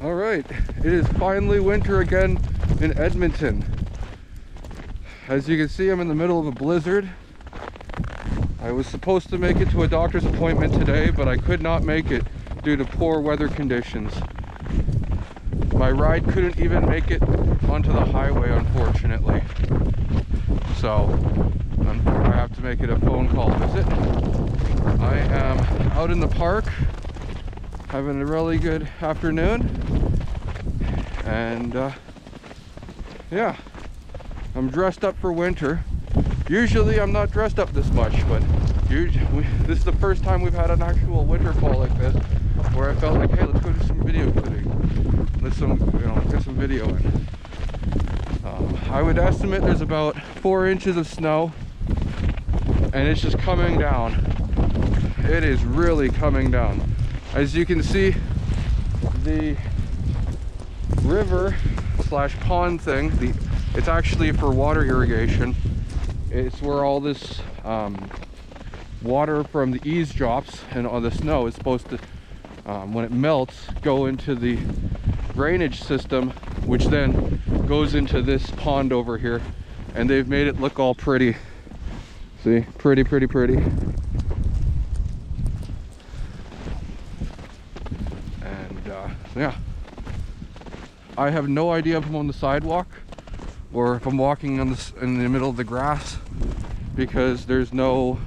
All right, it is finally winter again in Edmonton. As you can see, I'm in the middle of a blizzard. I was supposed to make it to a doctor's appointment today, but I could not make it due to poor weather conditions. My ride couldn't even make it onto the highway, unfortunately. So I have to make it a phone call visit. I am out in the park having a really good afternoon, and yeah, I'm dressed up for winter. Usually I'm not dressed up this much, but this is the first time we've had an actual winter fall like this, where I felt like, hey, let's go do some video footing. Let's get some video in. I would estimate there's about 4 inches of snow, and it's just coming down. It is really coming down. As you can see, the river slash pond thing, it's actually for water irrigation. It's where all this water from the eavesdrops and all the snow is supposed to, when it melts, go into the drainage system, which then goes into this pond over here, and they've made it look all pretty. See, pretty. Yeah, I have no idea if I'm on the sidewalk or if I'm walking in the middle of the grass, because there's no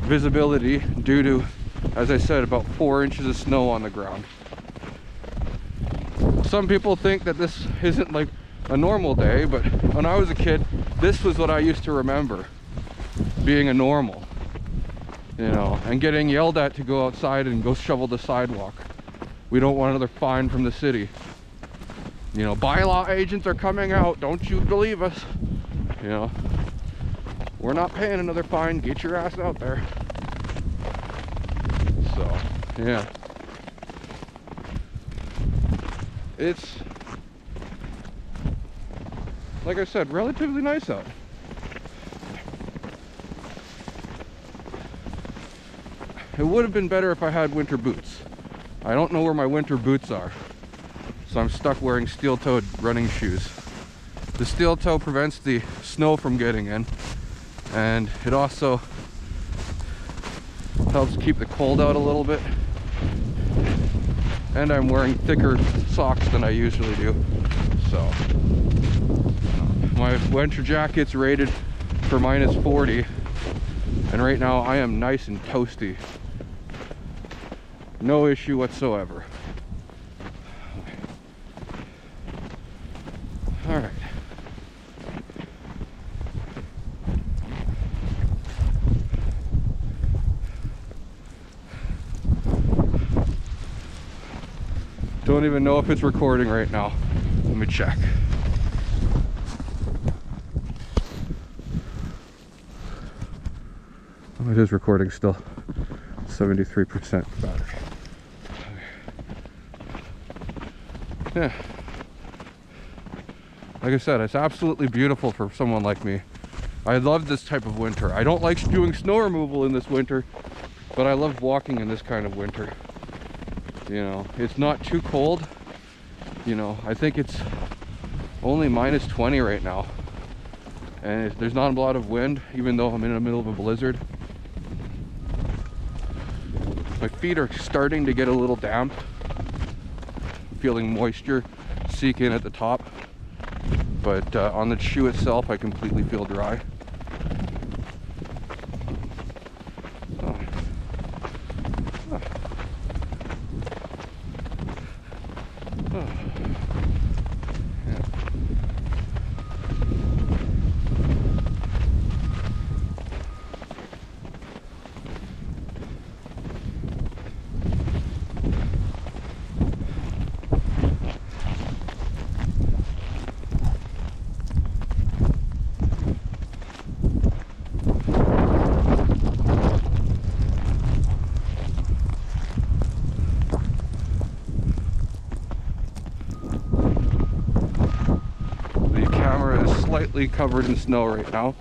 visibility due to, as I said, about 4 inches of snow on the ground. Some people think that this isn't like a normal day, but when I was a kid, this was what I used to remember being a normal, and getting yelled at to go outside and go shovel the sidewalk. We don't want another fine from the city. Bylaw agents are coming out. Don't you believe us? We're not paying another fine. Get your ass out there. So, yeah. It's, like I said, relatively nice out. It would have been better if I had winter boots. I don't know where my winter boots are, so I'm stuck wearing steel-toed running shoes. The steel toe prevents the snow from getting in, and it also helps keep the cold out a little bit. And I'm wearing thicker socks than I usually do, so my winter jacket's rated for -40, and right now I am nice and toasty. No issue whatsoever. All right. Don't even know if it's recording right now. Let me check. Oh, it is recording still. 73% battery. Yeah. Like I said, it's absolutely beautiful for someone like me. I love this type of winter. I don't like doing snow removal in this winter, but I love walking in this kind of winter. It's not too cold. I think it's only -20 right now, and there's not a lot of wind, even though I'm in the middle of a blizzard. My feet are starting to get a little damp. I'm feeling moisture seek in at the top, but on the shoe itself I completely feel dry. Slightly covered in snow right now.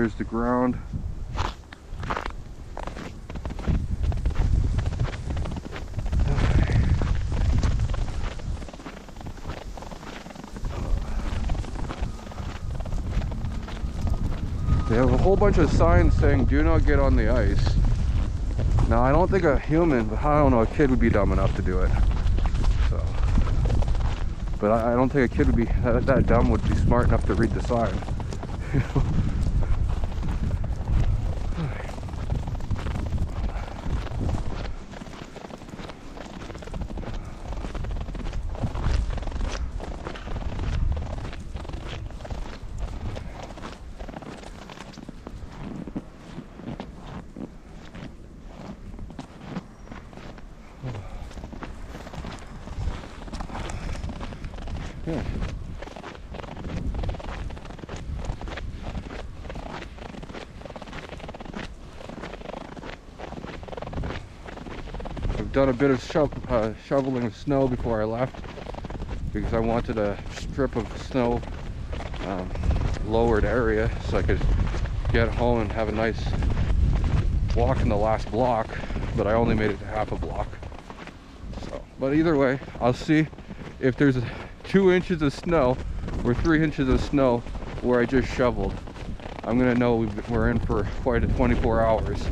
there's the ground. They have a whole bunch of signs saying do not get on the ice. Now I don't think a human, but I don't know, a kid would be dumb enough to do it. So, but I don't think a kid would be that dumb would be smart enough to read the sign. Yeah. I've done a bit of shoveling of snow before I left because I wanted a strip of snow lowered area so I could get home and have a nice walk in the last block, but I only made it to half a block. So, but either way, I'll see if there's 2 inches of snow or 3 inches of snow where I just shoveled. I'm gonna know we're in for quite a 24 hours.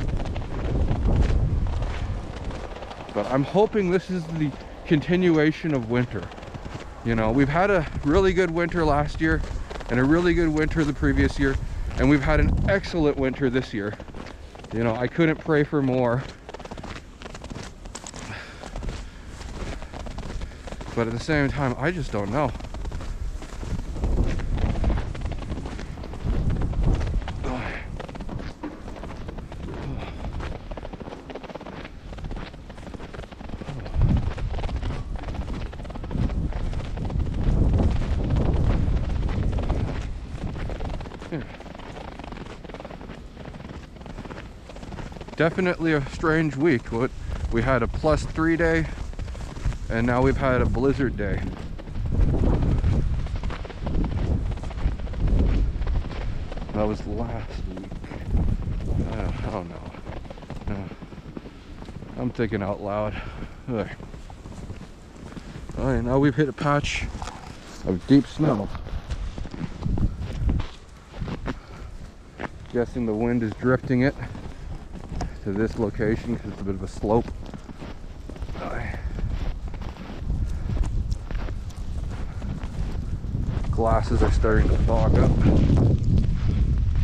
But I'm hoping this is the continuation of winter. You know, we've had a really good winter last year and a really good winter the previous year, and we've had an excellent winter this year. You know, I couldn't pray for more. But at the same time, I just don't know. Definitely a strange week. We had a +3 day, and now we've had a blizzard day. That was last week. I don't know. I'm thinking out loud. All right, now we've hit a patch of deep snow. Guessing the wind is drifting it to this location because it's a bit of a slope. Glasses are starting to fog up.